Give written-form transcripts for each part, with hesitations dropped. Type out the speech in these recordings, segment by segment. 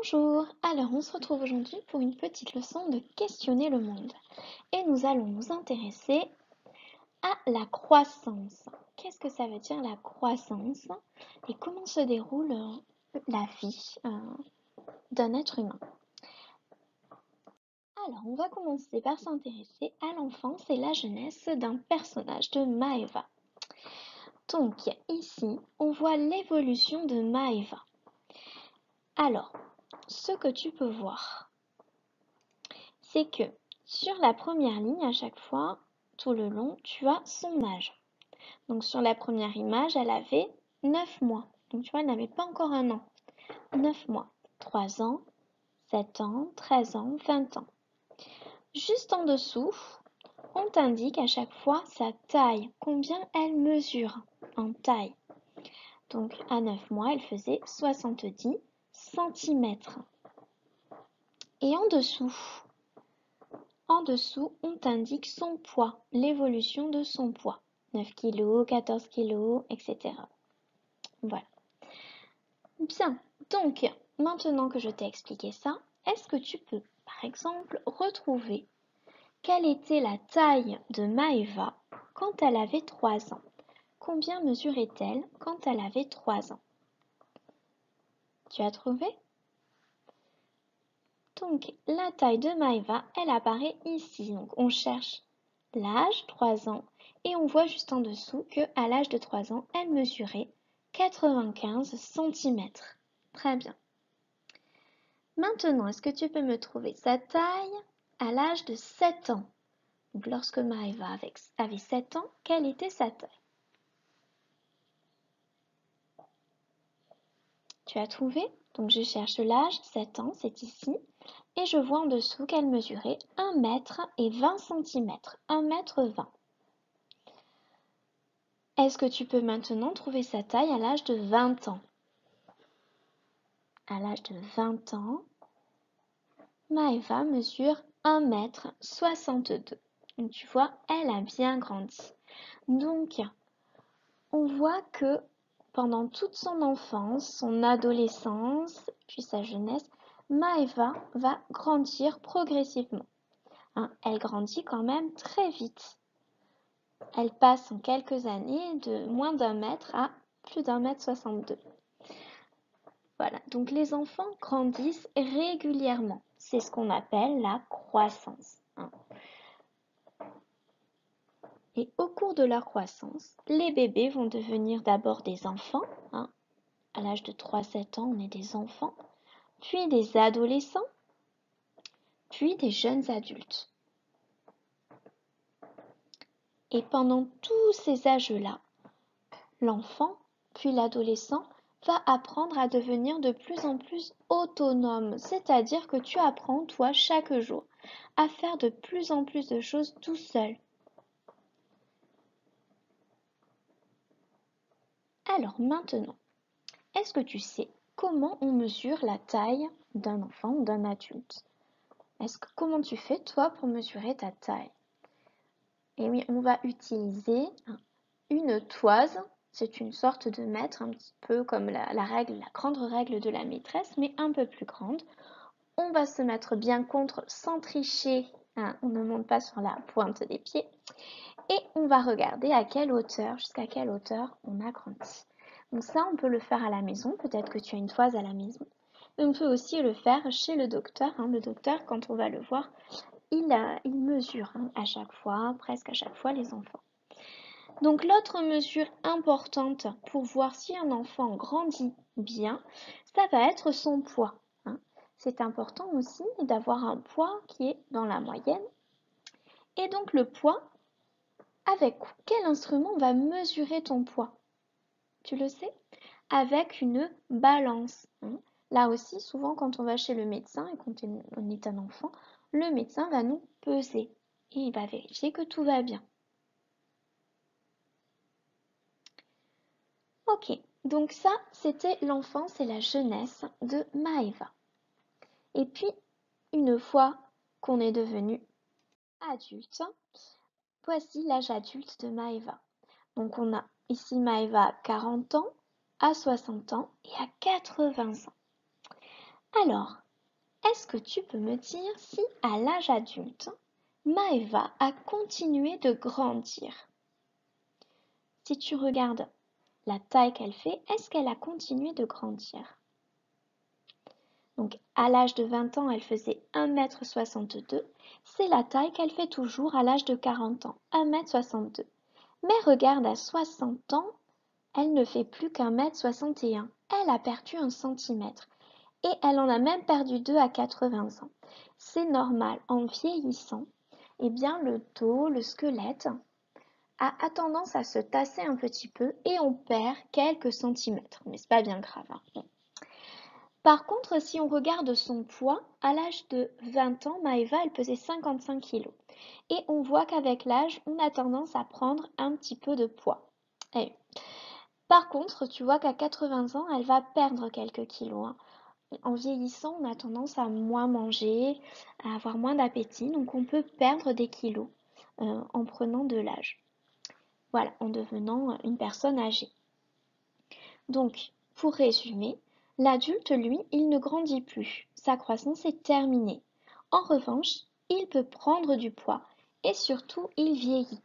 Bonjour, alors on se retrouve aujourd'hui pour une petite leçon de questionner le monde et nous allons nous intéresser à la croissance. Qu'est-ce que ça veut dire la croissance et comment se déroule la vie d'un être humain? Alors on va commencer par s'intéresser à l'enfance et la jeunesse d'un personnage de Maeva. Donc ici on voit l'évolution de Maeva. Alors, ce que tu peux voir, c'est que sur la première ligne, à chaque fois, tout le long, tu as son âge. Donc sur la première image, elle avait 9 mois. Donc tu vois, elle n'avait pas encore un an. 9 mois, 3 ans, 7 ans, 13 ans, 20 ans. Juste en dessous, on t'indique à chaque fois sa taille, combien elle mesure en taille. Donc à 9 mois, elle faisait 70 centimètres. Et en dessous, on t'indique son poids, l'évolution de son poids. 9 kg, 14 kg, etc. Voilà. Bien, donc maintenant que je t'ai expliqué ça, est-ce que tu peux, par exemple, retrouver quelle était la taille de Maeva quand elle avait 3 ans? Combien mesurait-elle quand elle avait 3 ans? Tu as trouvé? Donc, la taille de Maeva, elle apparaît ici. Donc, on cherche l'âge, 3 ans, et on voit juste en dessous qu'à l'âge de 3 ans, elle mesurait 95 cm. Très bien. Maintenant, est-ce que tu peux me trouver sa taille à l'âge de 7 ans? Donc, lorsque Maeva avait 7 ans, quelle était sa taille? Tu as trouvé? Donc, je cherche l'âge, 7 ans, c'est ici. Et je vois en dessous qu'elle mesurait 1 mètre et 20 cm. 1 mètre 20. Est-ce que tu peux maintenant trouver sa taille à l'âge de 20 ans? À l'âge de 20 ans, Maeva mesure 1 mètre 62. Donc tu vois, elle a bien grandi. Donc, on voit que pendant toute son enfance, son adolescence, puis sa jeunesse, Maeva va grandir progressivement. Elle grandit quand même très vite. Elle passe en quelques années de moins d'1 mètre à plus d'1 mètre 62. Voilà, donc les enfants grandissent régulièrement. C'est ce qu'on appelle la croissance. Et au cours de leur croissance, les bébés vont devenir d'abord des enfants. À l'âge de 3-7 ans, on est des enfants, puis des adolescents, puis des jeunes adultes. Et pendant tous ces âges-là, l'enfant, puis l'adolescent, va apprendre à devenir de plus en plus autonome, c'est-à-dire que tu apprends, toi, chaque jour, à faire de plus en plus de choses tout seul. Alors maintenant, est-ce que tu sais comment on mesure la taille d'un enfant ou d'un adulte? Comment tu fais, toi, pour mesurer ta taille? Et oui, on va utiliser une toise. C'est une sorte de mètre, un petit peu comme la grande règle de la maîtresse, mais un peu plus grande. On va se mettre bien contre sans tricher. On ne monte pas sur la pointe des pieds. Et on va regarder à quelle hauteur, jusqu'à quelle hauteur on a grandi. Donc ça, on peut le faire à la maison. Peut-être que tu as une toise à la maison. Et on peut aussi le faire chez le docteur. Le docteur, quand on va le voir, il mesure à chaque fois, presque à chaque fois, les enfants. Donc l'autre mesure importante pour voir si un enfant grandit bien, ça va être son poids. C'est important aussi d'avoir un poids qui est dans la moyenne. Et donc le poids, avec quel instrument on va mesurer ton poids? Tu le sais? Avec une balance. Là aussi, souvent quand on va chez le médecin et quand on est un enfant, le médecin va nous peser et il va vérifier que tout va bien. Ok, donc ça, c'était l'enfance et la jeunesse de Maeva. Et puis, une fois qu'on est devenu adulte, voici l'âge adulte de Maeva. Donc on a ici Maeva à 40 ans, à 60 ans et à 80 ans. Alors, est-ce que tu peux me dire si à l'âge adulte, Maëva a continué de grandir? Si tu regardes la taille qu'elle fait, est-ce qu'elle a continué de grandir? Donc, à l'âge de 20 ans, elle faisait 1,62 m. C'est la taille qu'elle fait toujours à l'âge de 40 ans, 1,62 m. Mais regarde, à 60 ans, elle ne fait plus qu'1,61 m. Elle a perdu 1 centimètre. Et elle en a même perdu 2 à 80 ans. C'est normal, en vieillissant, eh bien le dos, le squelette a tendance à se tasser un petit peu et on perd quelques centimètres. Mais c'est pas bien grave, hein. Bon. Par contre, si on regarde son poids, à l'âge de 20 ans, Maëva, elle pesait 55 kilos. Et on voit qu'avec l'âge, on a tendance à prendre un petit peu de poids. Et par contre, tu vois qu'à 80 ans, elle va perdre quelques kilos, hein. En vieillissant, on a tendance à moins manger, à avoir moins d'appétit, donc on peut perdre des kilos en prenant de l'âge. Voilà, en devenant une personne âgée. Donc, pour résumer, l'adulte, lui, il ne grandit plus. Sa croissance est terminée. En revanche, il peut prendre du poids et surtout, il vieillit.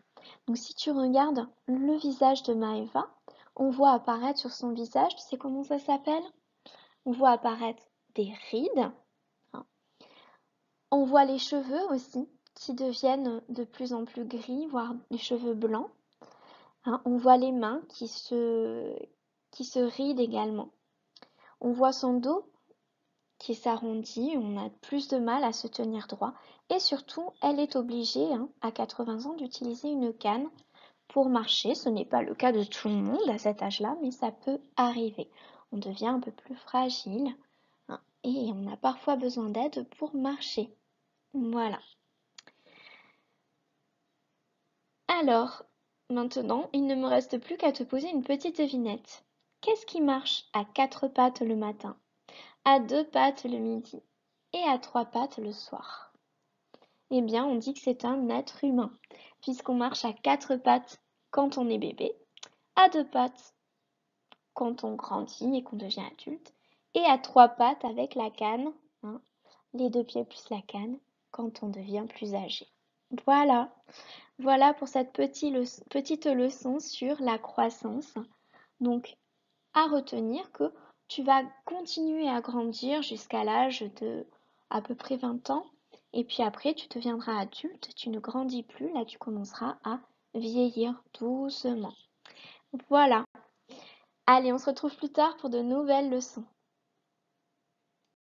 Donc, si tu regardes le visage de Maëva, on voit apparaître sur son visage, tu sais comment ça s'appelle? On voit apparaître des rides. On voit les cheveux aussi qui deviennent de plus en plus gris, voire les cheveux blancs. On voit les mains qui se rident également. On voit son dos qui s'arrondit, on a plus de mal à se tenir droit. Et surtout, elle est obligée, à 80 ans, d'utiliser une canne pour marcher. Ce n'est pas le cas de tout le monde à cet âge-là, mais ça peut arriver. On devient un peu plus fragile, et on a parfois besoin d'aide pour marcher. Voilà. Alors, maintenant, il ne me reste plus qu'à te poser une petite devinette. Qu'est-ce qui marche à 4 pattes le matin, à 2 pattes le midi et à 3 pattes le soir? Eh bien, on dit que c'est un être humain, puisqu'on marche à 4 pattes quand on est bébé, à 2 pattes quand on grandit et qu'on devient adulte, et à 3 pattes avec la canne, les 2 pieds plus la canne, quand on devient plus âgé. Voilà. Voilà pour cette petite leçon sur la croissance. Donc, à retenir que tu vas continuer à grandir jusqu'à l'âge de à peu près 20 ans. Et puis après, tu deviendras adulte, tu ne grandis plus, là tu commenceras à vieillir doucement. Voilà. Allez, on se retrouve plus tard pour de nouvelles leçons.